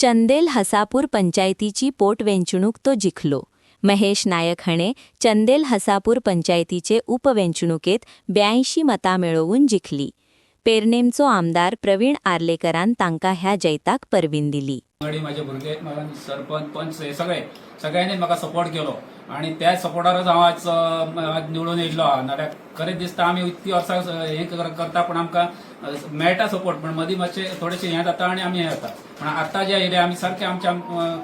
चंदेल हसापूर पंचायतीची पोटवेंचणूक तो जिखलो. महेश नायक हाणें चंदेल हसापूर पंचायतीचे उपवेंचणुकेत 82 मतां मेळोवन जिखली. पेरनेमचो आमदार प्रवीण आर्लेकरान तांकां ह्या जैताक परबीन दिली. माझे भुरगे सरपंच पंच हे सगळ्यांनी म्हाका सपोर्ट केलो आणि त्या सपोर्टारच हांव आज निवडून येयल्लो आहा. नाल्यार खरेंच दिसता आमी इतकी वर्सां हें करता पण आमकां मेळटा सपोर्ट, पण मदीं मातशें थोडेशें हें जाता आनी आमी हें जाता. पण आतां जे येयले आमी सारके आमच्या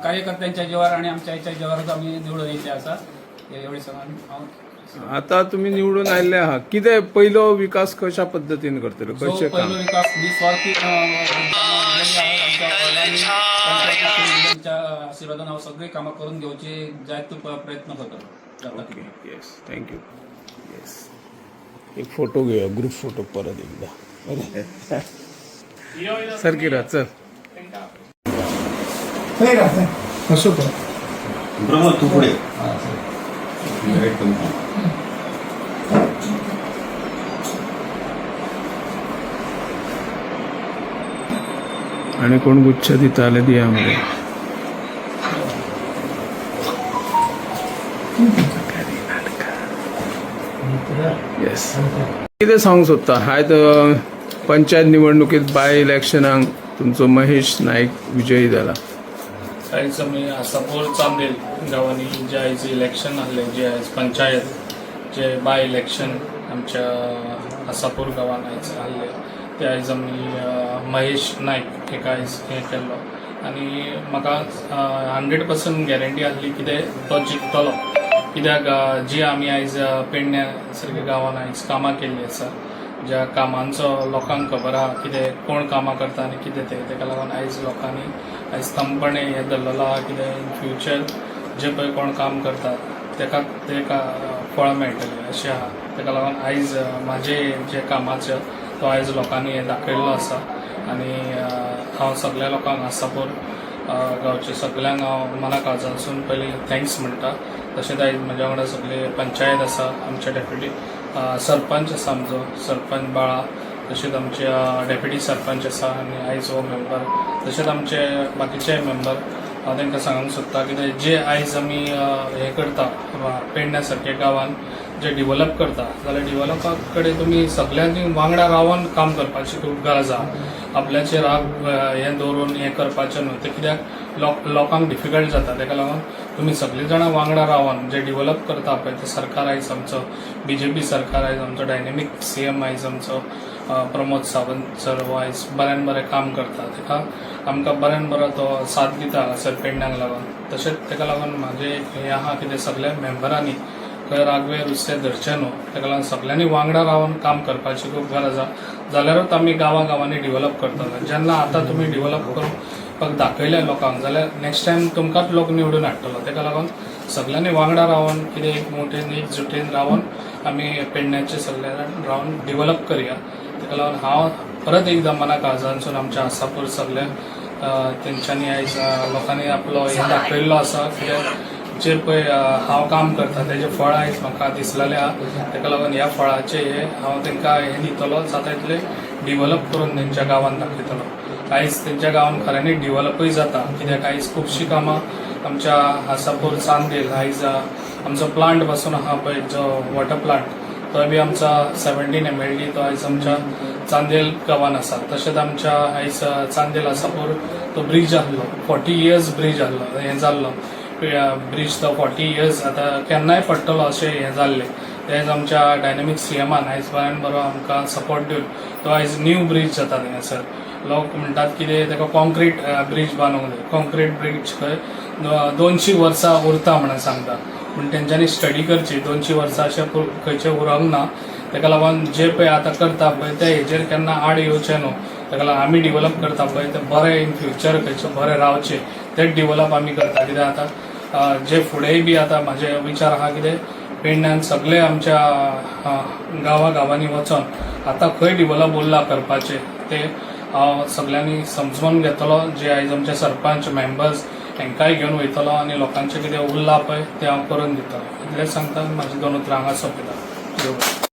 कार्यकर्त्यांच्या जिवार आनी आमच्या हेच्या जिवारच आमी निवडून येयल्ले आसा. एवढे सांगून हांव आता तुम्ही निवडून आयले आहात, कितें पयलो विकास कशा पद्धतीन करतले, कशें काम? पहिलो विकास निस्वार्थी आशीर्वादान हांव सगळी कामां करून घेवची जायतो प्रयत्न करता. Yes, thank you. येस, एक फोटो घेऊया, ग्रुप फोटो परत एकदा. सर किरा चल कसं तो प्रमोद तू पुढे आणि कोण गुच्छ दिता जाल्यार दिया मरे. येस, कितें सांगूंक सोदता? आयज पंचायत निवडणुकीत बाय इलेक्शनाक तुमचो महेश नायक विजयी जाला. आयज आमी आसापूर चांदेल गांवांनी जे आयज इलेक्शन आहले, जे आयज पंचायत जे बाय इलेक्शन आमच्या आसापूर गांवान आयज आहले, ते आयज आमी महेश नायक हेका आयज हें केल्लो आनी म्हाका 100% गॅरंटी आहली कितें तो जिखतलो. कित्याक जी आमी आयज पेडण्या सारक्या गांवान आयज कामां केल्लीं आसा, ज्या कामांचो लोकांक खबर आहा कितें कोण कामां करता आनी कितें तेका लागून आयज लोकांनी आयज थंबपणे हें धरलेलो आहा कितें इन फ्युचर जे पळय कोण काम करतात तेका फळ मेळटलें अशें आहा. तेका लागून आयज म्हाजे जे कामाचो तो आयज लोकांनी हें दाखयल्लो आसा आनी हांव सगळ्या लोकांक आसापूर गांवच्या सगळ्यांक हांव मना काळजांसून पयलीं थँक्स म्हणटा. तशेंच आयज म्हज्या वांगडा सगळे पंचायत आसा, आमचे डेप्युटी सरपंच आसा, आमचो सरपंच बाळा, तशेंच आमचे डेप्युटी सरपंच आसा आनी आयज हो मेंबर, तशेंच आमचे बाकीचे मेंबर. हांव तांकां सांगूंक सोदता कितें जे आयज आमी हें करता पेडण्या सारक्या गांवान जे डिवेलप करता जाल्यार डिवेलपा कडेन तुमी सगळ्यांनी वांगडा रावन काम करपाची खूब गरज आहा. आपल्याचेर हें दवरून हें करपाचें न्हू, तें कित्याक लोकांक डिफिकल्ट जाता. ताका लागून तुमी सगळीं जाणां वांगडा रावन जे डिवेलप करता पळय तें सरकार आयज आमचो BJP सरकार आयज आमचो डायनेमीक CM आयज आमचो प्रमोद सावंत सर हो आयज बऱ्यान बरें काम करता. ताका आमकां बऱ्यान बरो तो साथ दिता हांगासर पेडण्यांक लागून. तशेंच ताका लागून म्हाजें हें आहा कितें सगळ्या मेंबरांनी खंय रागवे रुस्तें धरचें न्हू. ताका लागून सगळ्यांनी वांगडा रावन काम करपाची खूब गरज आहा. जाल्यारूच आमी गांवांनी डिवेलप करतले. जेन्ना आतां तुमी डिवेलप करपाक दाखयलें लोकांक जाल्यार नेक्स्ट टायम तुमकांच लोक निवडून हाडटलो. ताका लागून सगळ्यांनी वांगडा रावन कितें एक मोठेन एकजुटीन रावन आमी पेडण्याचे सगळे जाण रावन डिवेलप करया. ताका लागून हांव परत एकदां मना काळजांसून आमच्या आसापूर सगळ्या तेंच्यांनी आयज लोकांनी आपलो हें दाखयल्लो आसा कित्याक जे पळय हांव काम करता तेजें फळ आयज म्हाका दिसलेलें आहा. ताका लागून ह्या फळाचें हांव तांकां हें दितलो, जाता तितलें डिवेलप करून तेंच्या गांवांत दाखयतलो. आयज तेंच्या गांवांत खऱ्यांनी डिवेलपूय जाता कित्याक आयज खुबशीं कामां आमच्या आसापूर चांदेल आयज आमचो प्लांट पासून आहा पळय जो वॉटर प्लांट तो बी आमचा 17 MLD तो आयज आमच्या चांदेल गांवान आसा. तशेंच आमच्या आयज चांदेल आसापूर तो ब्रीज आहलो, 40 years ब्रीज आहलो, हें जाल्लो ब्रीज तो 40 years आतां केन्नाय पडटलो अशें हें जाल्लें. आयज आमच्या डायनेमीक CMान आयज बऱ्यान बरो आमकां सपोर्ट दिवन तो आयज न्यू ब्रीज जाता थंयसर. लोक म्हणटात कितें ताका कॉन्क्रीट ब्रीज बांदूंक जाय. कॉन्क्रीट ब्रीज खंय 200 वर्सां उरता म्हणून सांगता, पूण तेंच्यांनी स्टडी करची 200 वर्सां अशें खंयचें उरोंक ना. ताका लागून जे पळय आतां करता पळय ते हेजेर केन्ना आड येवचें न्हू. ताका लागून आमी डिवेलप करता पळय तें बरें इन फ्युचर खंयचें बरें रावचें तें डिवेलप आमी करता. कित्याक आतां जे फुडेंय बी आतां म्हाजे विचार आहा कितें पेडण्यान सगळे आमच्या गांवांनी वचोन आतां खंय डिवेलप उरला करपाचें तें हांव सगळ्यांनी समजून घेतलो. जे आयज आमचे सरपंच मेंबर्स तांकांय घेवन वयतलो आनी लोकांचें कितें उरलां पळय तें हांव करून दितलो. इतलेंच सांगता म्हाजी 2 उतरां हांगा सोंपयता.